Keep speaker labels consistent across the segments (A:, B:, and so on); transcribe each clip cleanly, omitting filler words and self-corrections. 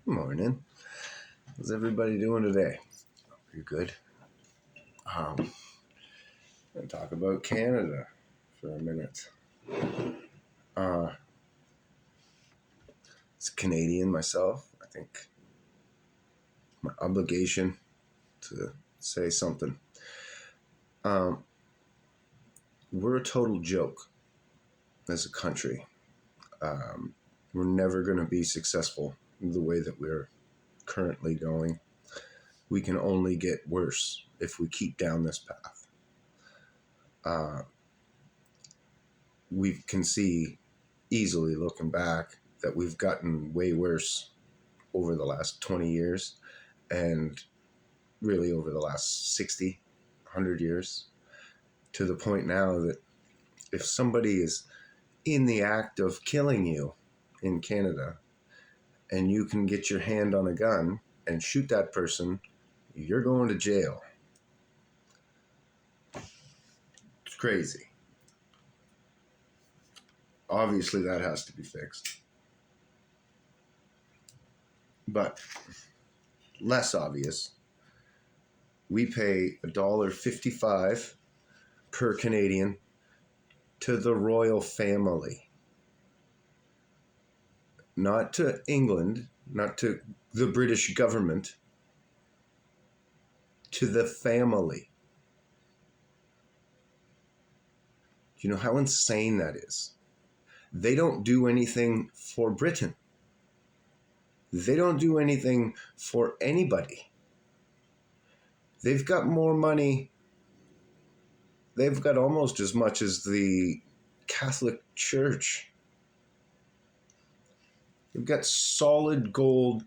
A: Morning. How's everybody doing today? You good? I'm gonna talk about Canada for a minute. Uh, as a Canadian myself, I think my obligation to say something. Um, we're a total joke as a country. Um, we're never going to be successful the way that we're currently going. We can only get worse if we keep down this path. Uh, we can see easily looking back that we've gotten way worse over the last 20 years and really over the last 60, 100 years, to the point now that if somebody is in the act of killing you in Canada and you can get your hand on a gun and shoot that person, you're going to jail. It's crazy. Obviously, that has to be fixed. But less obvious, we pay $1.55 per Canadian to the royal family. Not to England, not to the British government, to the family. Do you know how insane that is? They don't do anything for Britain. They don't do anything for anybody. They've got more money. They've got almost as much as the Catholic Church. They've got solid gold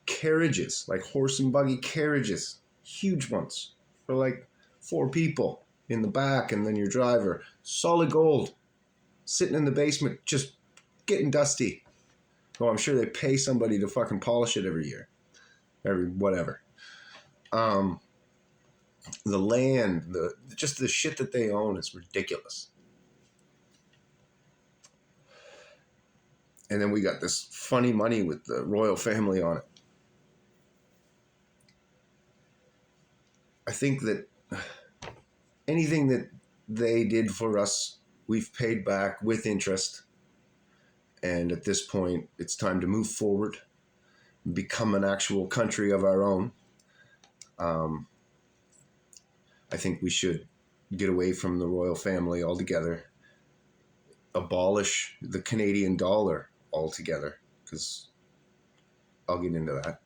A: carriages, like horse and buggy carriages, huge ones for like 4 people in the back, and then your driver. Solid gold, sitting in the basement, just getting dusty. Oh, I'm sure they pay somebody to fucking polish it every year, every whatever. The land, just the shit that they own is ridiculous. And then we got this funny money with the royal family on it. I think that anything that they did for us, we've paid back with interest. And at this point, it's time to move forward, become an actual country of our own. I think we should get away from the royal family altogether, abolish the Canadian dollar altogether, because I'll get into that.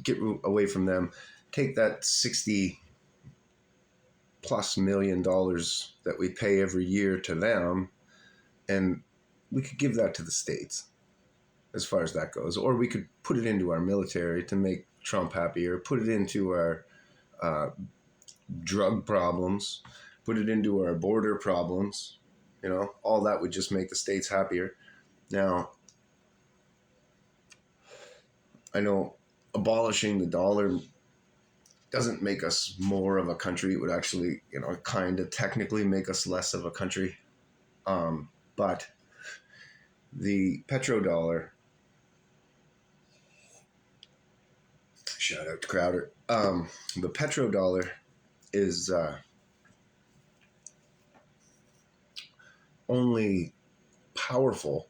A: Get away from them, take that $60+ million that we pay every year to them, and we could give that to the States as far as that goes. Or we could put it into our military to make Trump happier, put it into our drug problems, put it into our border problems. All that would just make the States happier. Now, I know abolishing the dollar doesn't make us more of a country. It would actually, kind of technically make us less of a country. But the petrodollar, shout out to Crowder, the petrodollar is only powerful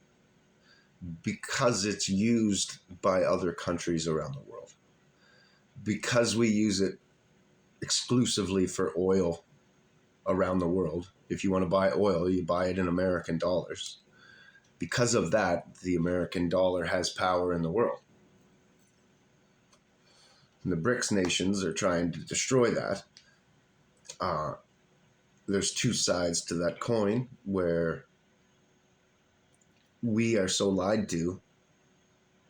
A: because it's used by other countries around the world. Because we use it exclusively for oil around the world. If you want to buy oil, you buy it in American dollars. Because of that, the American dollar has power in the world. And the BRICS nations are trying to destroy that. There's 2 sides to that coin, where we are so lied to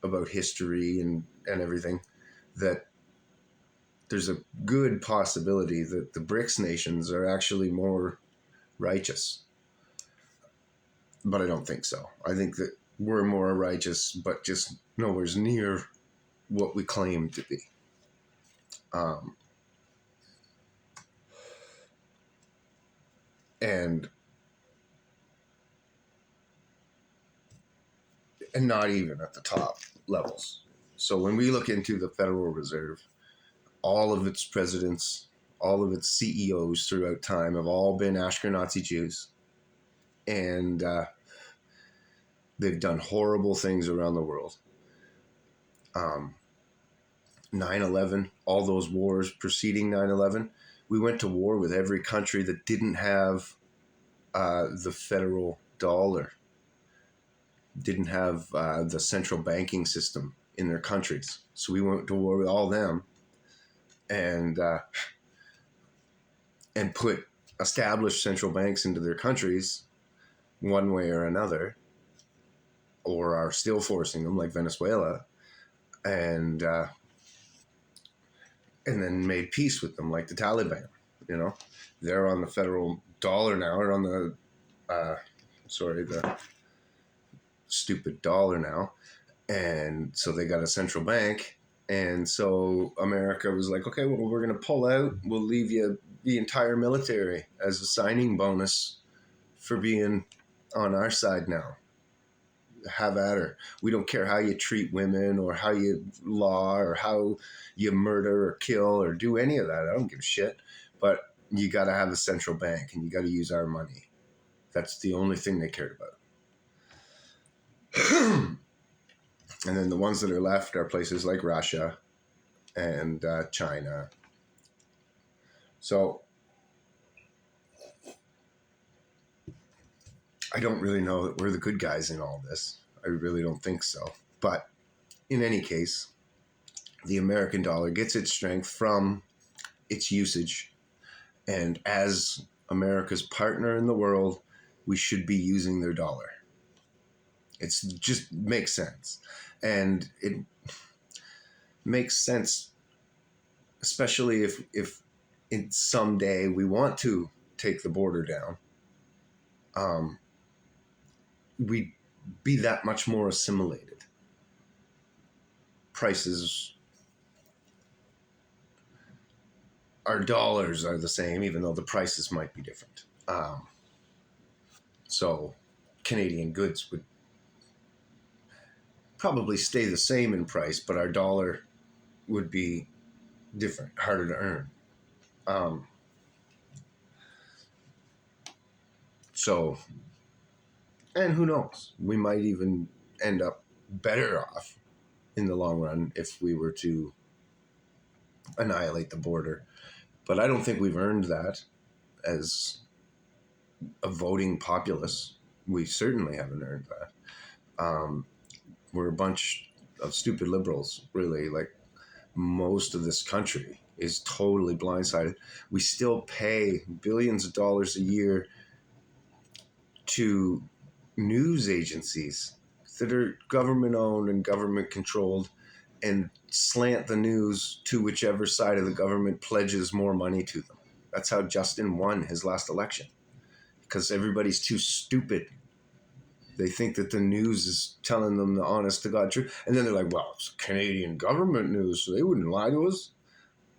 A: about history and everything that there's a good possibility that the BRICS nations are actually more righteous. But I don't think so. I think that we're more righteous, but just nowhere near what we claim to be. And and not even at the top levels. So when we look into the Federal Reserve, all of its presidents, all of its CEOs throughout time have all been Ashkenazi Jews. And they've done horrible things around the world. 9/11, all those wars preceding 9/11, we went to war with every country that didn't have the federal dollar, didn't have the central banking system in their countries. So we went to war with all them and put established central banks into their countries one way or another, or are still forcing them, like Venezuela, and then made peace with them, like the Taliban. You know, they're on the federal dollar now, or on the the stupid dollar now, and so they got a central bank, and so America was like, okay, well, we're going to pull out. We'll leave you the entire military as a signing bonus for being on our side now. Have at her. We don't care how you treat women or how you law or how you murder or kill or do any of that. I don't give a shit. But you got to have a central bank and you got to use our money. That's the only thing they cared about. And then the ones that are left are places like Russia and China. So I don't really know that we're the good guys in all this. I really don't think so. But in any case, the American dollar gets its strength from its usage. And as America's partner in the world, we should be using their dollar. It's just makes sense. And it makes sense, especially if in someday we want to take the border down. We'd be that much more assimilated. Prices, our dollars are the same, even though the prices might be different. So Canadian goods would probably stay the same in price, but our dollar would be different, harder to earn. So, and who knows? We might even end up better off in the long run if we were to annihilate the border. But I don't think we've earned that as a voting populace. We certainly haven't earned that. We're a bunch of stupid liberals, really. Like, most of this country is totally blindsided. We still pay billions of dollars a year to news agencies that are government owned and government controlled, and slant the news to whichever side of the government pledges more money to them. That's how Justin won his last election, because everybody's too stupid. They think that the news is telling them the honest to God truth. And then they're like, well, it's Canadian government news, so they wouldn't lie to us.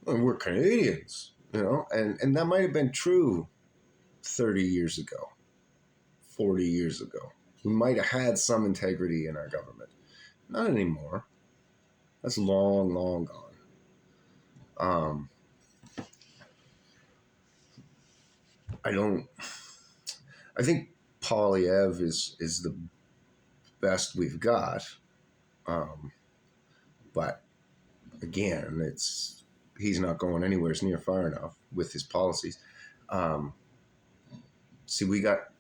A: And we're Canadians, you know? And that might have been true 30 years ago, 40 years ago. We might have had some integrity in our government. Not anymore. That's long, long gone. I think Poilievre is the best we've got. But again, he's not going anywhere near far enough with his policies. See, we got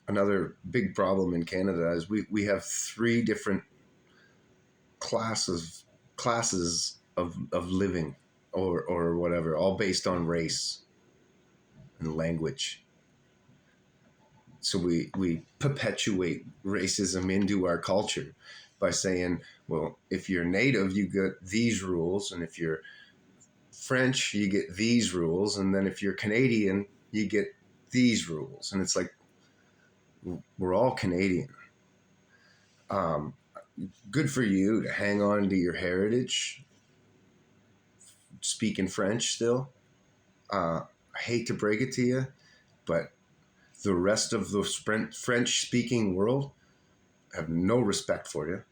A: another big problem in Canada is we have three different classes of living or whatever, all based on race and language. So we perpetuate racism into our culture by saying, well, if you're Native, you get these rules, and if you're French, you get these rules, and then if you're Canadian, you get these rules. And it's like, we're all Canadian. Good for you to hang on to your heritage, speaking French still. I hate to break it to you, but the rest of the French-speaking world have no respect for you,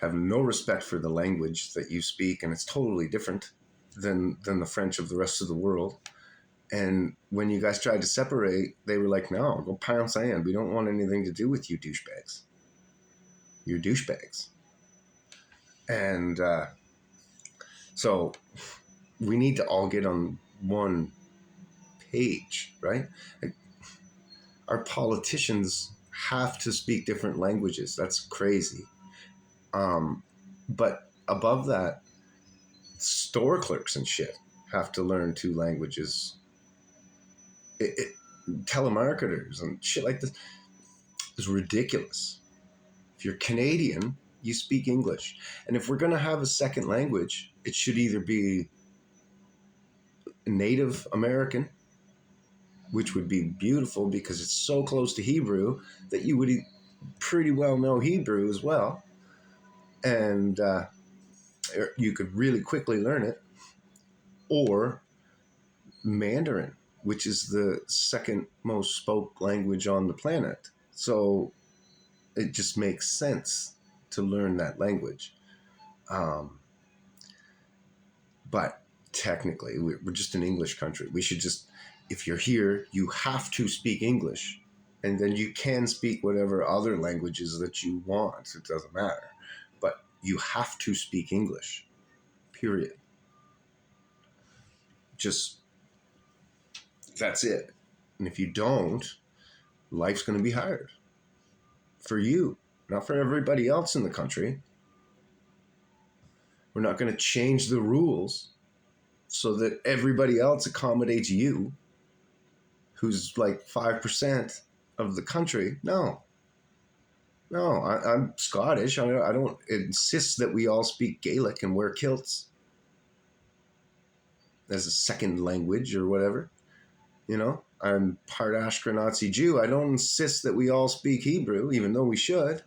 A: have no respect for the language that you speak, and it's totally different than the French of the rest of the world. And when you guys tried to separate, they were like, no, go pound sand. We don't want anything to do with you douchebags. You're douchebags. And so we need to all get on one page, right? Like, our politicians have to speak different languages. That's crazy. But above that, store clerks and shit have to learn 2 languages. Telemarketers and shit like this is ridiculous. If you're Canadian, you speak English. And if we're going to have a second language, it should either be Native American, which would be beautiful because it's so close to Hebrew that you would pretty well know Hebrew as well. And you could really quickly learn it. Or Mandarin, which is the second most spoke language on the planet. So it just makes sense to learn that language. But technically, we're just an English country. We should just, if you're here, you have to speak English. And then you can speak whatever other languages that you want. It doesn't matter. But you have to speak English, period. Just, that's it. And if you don't, life's going to be hard for you, not for everybody else in the country. We're not going to change the rules so that everybody else accommodates you, who's like 5% of the country. No, I'm Scottish. I don't insist that we all speak Gaelic and wear kilts as a second language or whatever. I'm part Ashkenazi Jew. I don't insist that we all speak Hebrew, even though we should.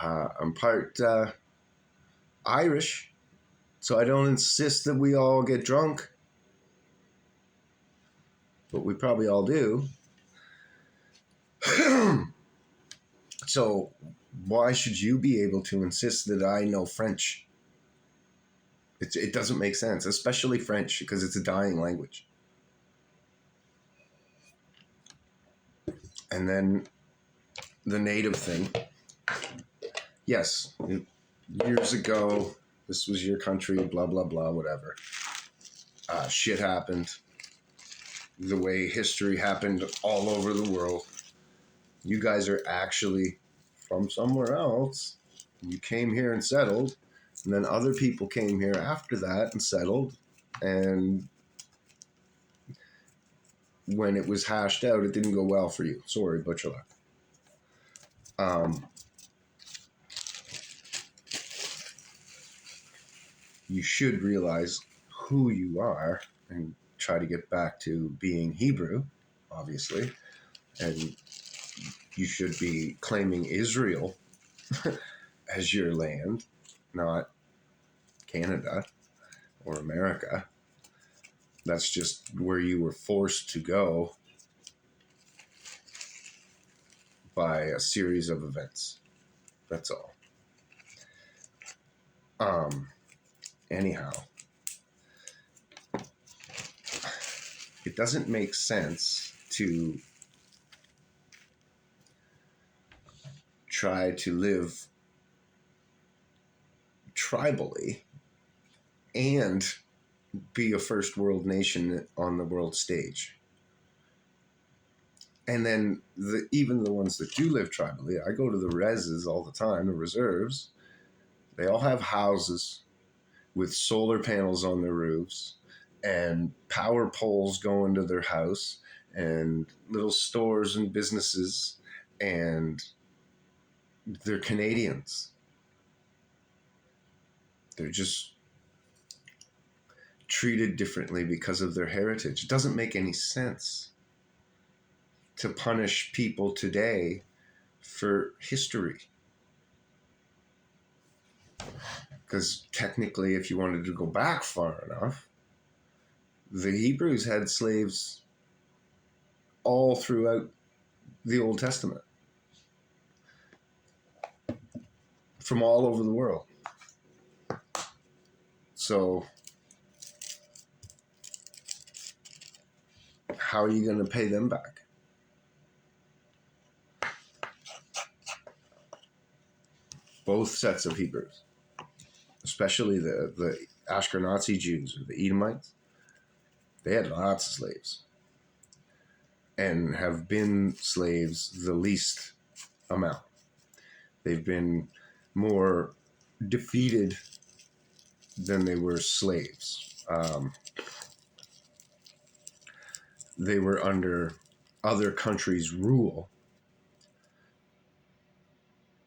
A: I'm part Irish, so I don't insist that we all get drunk. But we probably all do. So why should you be able to insist that I know French? It doesn't make sense, especially French, because it's a dying language. And then the native thing. Yes, years ago, this was your country, blah, blah, blah, whatever. Shit happened the way history happened all over the world. You guys are actually from somewhere else. You came here and settled, and then other people came here after that and settled, and when it was hashed out, it didn't go well for you. Sorry, butcher luck. You should realize who you are and try to get back to being Hebrew, obviously. And you should be claiming Israel as your land, not Canada or America. That's just where you were forced to go by a series of events. That's all. Anyhow, it doesn't make sense to try to live tribally and be a first world nation on the world stage. And then even the ones that do live tribally, I go to the reses all the time, the reserves. They all have houses with solar panels on their roofs and power poles going to their house and little stores and businesses, and they're Canadians. They're just treated differently because of their heritage. It doesn't make any sense to punish people today for history. Because technically, if you wanted to go back far enough, the Hebrews had slaves all throughout the Old Testament. from all over the world. So how are you going to pay them back? Both sets of Hebrews, especially the Ashkenazi Jews or the Edomites, they had lots of slaves and have been slaves the least amount. They've been more defeated than they were slaves. They were under other countries' rule,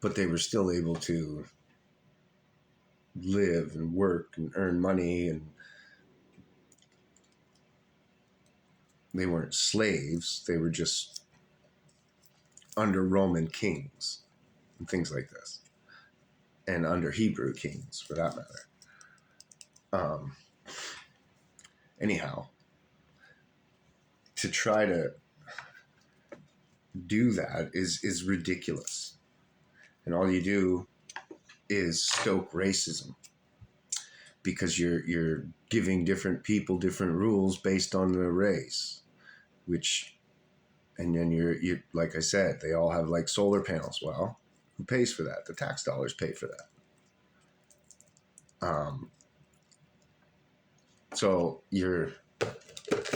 A: but they were still able to live and work and earn money, and they weren't slaves. They were just under Roman kings and things like this, and under Hebrew kings for that matter. Anyhow, to try to do that is ridiculous, and all you do is stoke racism, because you're giving different people different rules based on their race, and then you're like I said, they all have like solar panels. Well, who pays for that? The tax dollars pay for that. So you're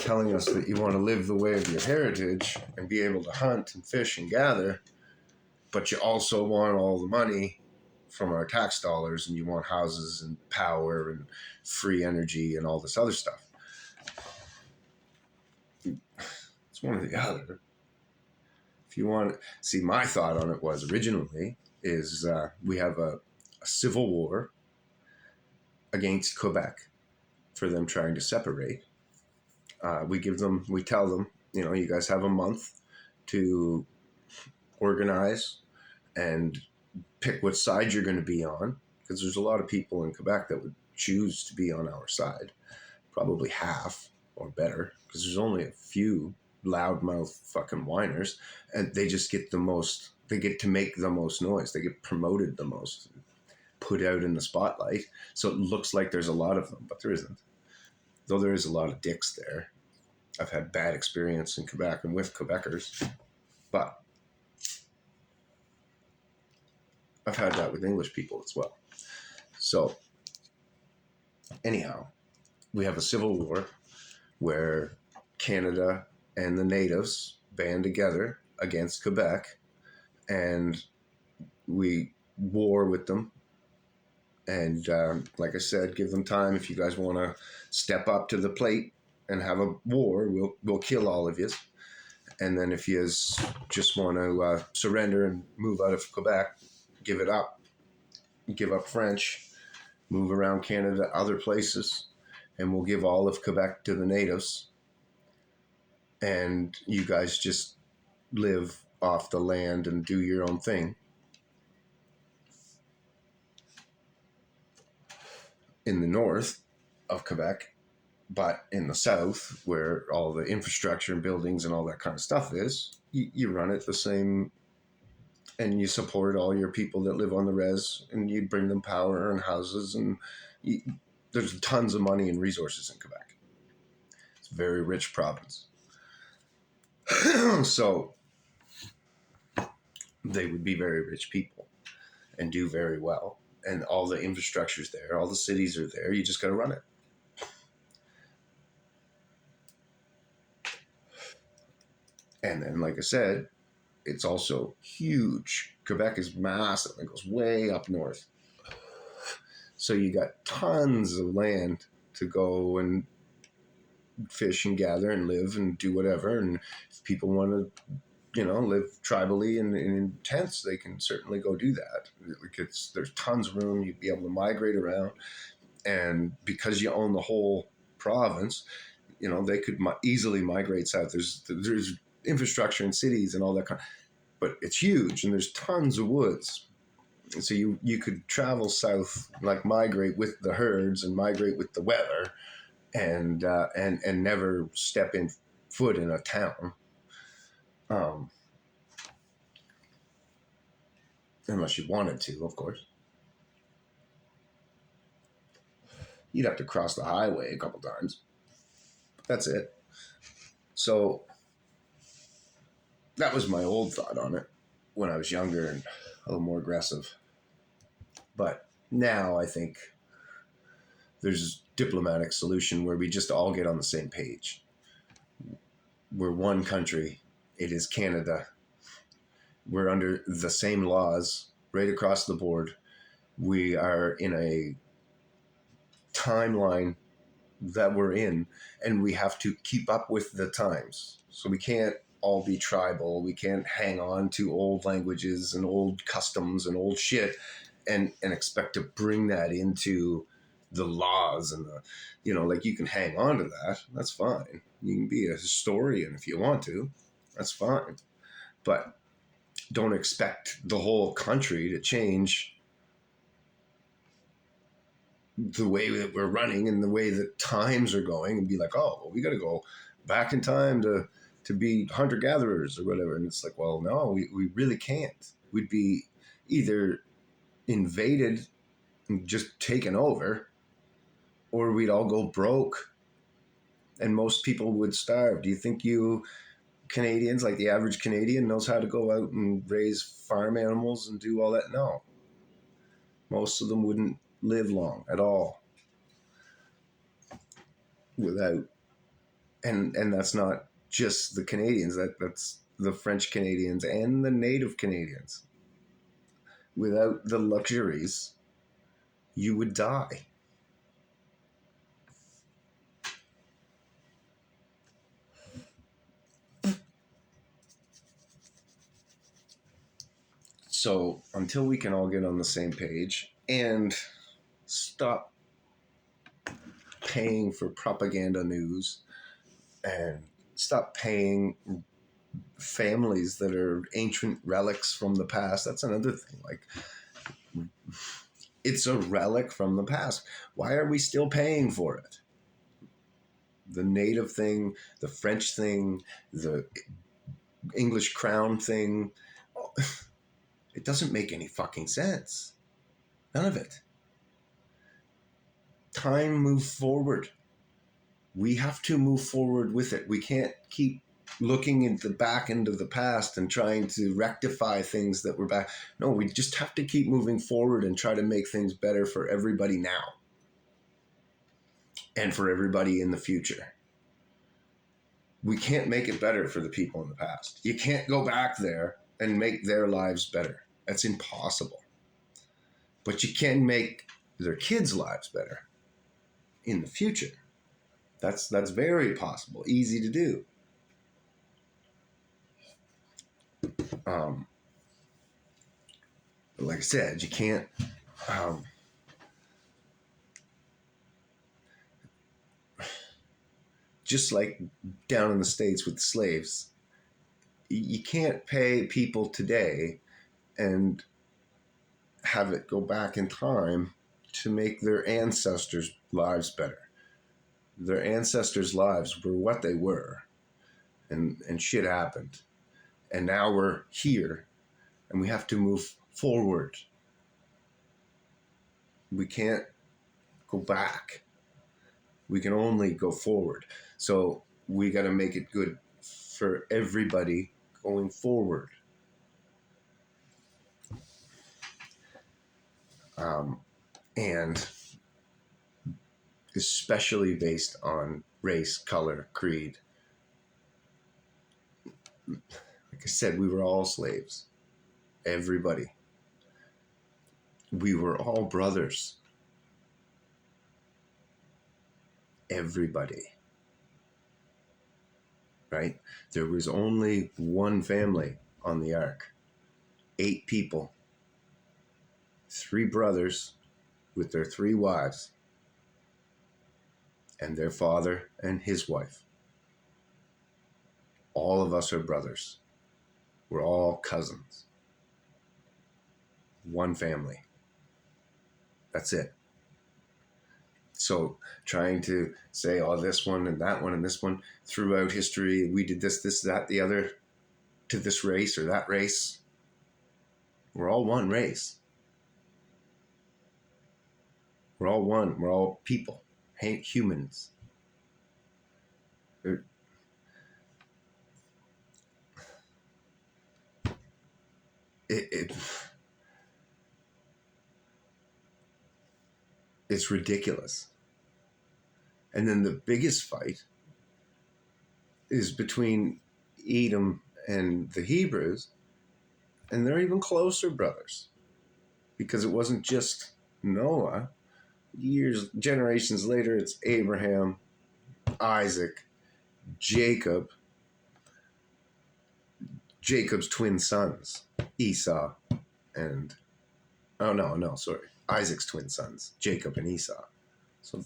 A: telling us that you want to live the way of your heritage and be able to hunt and fish and gather, but you also want all the money from our tax dollars, and you want houses and power and free energy and all this other stuff. It's one or the other. If you want, see, my thought on it was originally is we have a civil war against Quebec for them trying to separate. We tell them, you guys have a month to organize and pick what side you're going to be on, because there's a lot of people in Quebec that would choose to be on our side, probably half or better, because there's only a few loudmouth fucking whiners, and they just get they get to make the most noise, they get promoted the most, put out in the spotlight, so it looks like there's a lot of them, but there isn't. Though there is a lot of dicks there. I've had bad experience in Quebec and with Quebecers, but I've had that with English people as well. So anyhow, we have a civil war where Canada and the natives band together against Quebec, and we war with them. And like I said, give them time. If you guys want to step up to the plate and have a war, we'll kill all of you. And then if you just want to surrender and move out of Quebec, give it up, give up French, move around Canada, other places, and we'll give all of Quebec to the natives. And you guys just live off the land and do your own thing. In the north of Quebec, but in the south, where all the infrastructure and buildings and all that kind of stuff is, you run it the same, and you support all your people that live on the res, and you bring them power and houses, and there's tons of money and resources in Quebec. It's a very rich province. So they would be very rich people and do very well. And all the infrastructure's there, all the cities are there. You just got to run it. And then, like I said, it's also huge. Quebec is massive. It goes way up north. So you got tons of land to go and fish and gather and live and do whatever. And if people want to, live tribally and in tents, they can certainly go do that. There's tons of room. You'd be able to migrate around. And because you own the whole province, they could easily migrate south. There's infrastructure in cities and all that kind of, but it's huge, and there's tons of woods. And so you could travel south, like migrate with the herds and migrate with the weather, and never step in foot in a town, unless you wanted to, of course. You'd have to cross the highway a couple times. That's it. So that was my old thought on it when I was younger and a little more aggressive. But now I think there's a diplomatic solution where we just all get on the same page. We're one country. It is Canada. We're under the same laws right across the board. We are in a timeline that we're in, and we have to keep up with the times. So we can't all be tribal. We can't hang on to old languages and old customs and old shit and expect to bring that into the laws and the, like you can hang on to that. That's fine. You can be a historian if you want to. That's fine. But don't expect the whole country to change the way that we're running and the way that times are going and be like, oh, well, we got to go back in time to be hunter-gatherers or whatever. And it's like, well, no, we really can't. We'd be either invaded and just taken over, or we'd all go broke and most people would starve. Do you think you Canadians, like the average Canadian, knows how to go out and raise farm animals and do all that? No. Most of them wouldn't live long at all without, and that's not just the Canadians, that's the French Canadians and the Native Canadians. Without the luxuries, you would die. So until we can all get on the same page and stop paying for propaganda news and stop paying families that are ancient relics from the past. That's another thing. Like, it's a relic from the past. Why are we still paying for it? The native thing, the French thing, the English crown thing. It doesn't make any fucking sense. None of it. Time moves forward. We have to move forward with it. We can't keep looking at the back end of the past and trying to rectify things that were back. No, we just have to keep moving forward and try to make things better for everybody now and for everybody in the future. We can't make it better for the people in the past. You can't go back there and make their lives better. That's impossible. But you can make their kids' lives better in the future. That's very possible, easy to do. Like I said, you can't. Just like down in the States with the slaves, you can't pay people today and have it go back in time to make their ancestors' lives better. Their ancestors' lives were what they were, and shit happened. And now we're here, and we have to move forward. We can't go back. We can only go forward. So we got to make it good for everybody going forward. And especially based on race, color, creed. Like I said, we were all slaves. Everybody. We were all brothers. Everybody. Right? There was only one family on the ark. 8 people. 3 brothers with their 3 wives. And their father and his wife. All of us are brothers. We're all cousins. One family. That's it. So trying to say, oh, this one and that one and this one, throughout history, we did this, that, the other, to this race or that race. We're all one race. We're all one. We're all people, humans. It, it, it's ridiculous. And then the biggest fight is between Edom and the Hebrews, and they're even closer brothers because it wasn't just Noah. Generations later, it's Abraham, Isaac, Jacob, Jacob's twin sons, Esau and, Isaac's twin sons, Jacob and Esau. So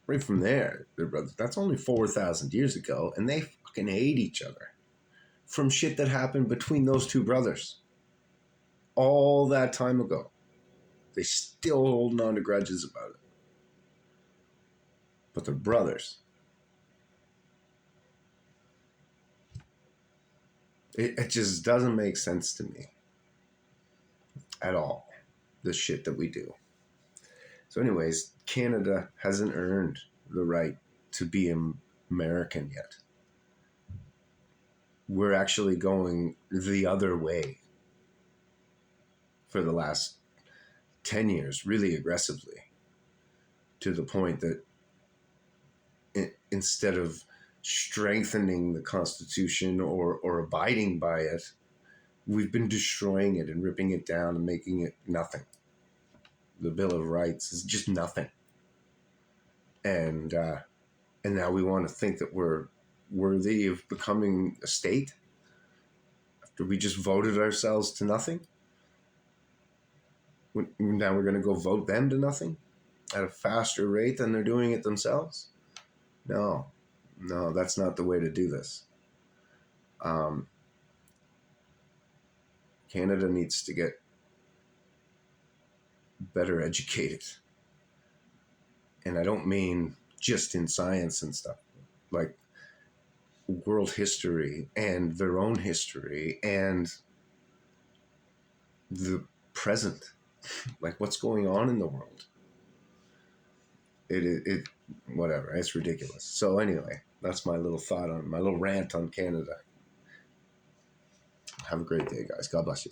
A: right from there, they're brothers. That's only 4,000 years ago, and they fucking hate each other from shit that happened between those two brothers all that time ago. They still holding on to grudges about it. But they're brothers. It just doesn't make sense to me at all, the shit that we do. So anyways, Canada hasn't earned the right to be American yet. We're actually going the other way for the last 10 years, really aggressively, to the point that instead of strengthening the Constitution or abiding by it, we've been destroying it and ripping it down and making it nothing. The Bill of Rights is just nothing. And now we want to think that we're worthy of becoming a state after we just voted ourselves to nothing. Now we're going to go vote them to nothing at a faster rate than they're doing it themselves. No, that's not the way to do this. Canada needs to get better educated. And I don't mean just in science and stuff, like world history and their own history and the present, like what's going on in the world. Whatever, it's ridiculous. So anyway, that's my little thought on my little rant on Canada. Have a great day, guys. God bless you.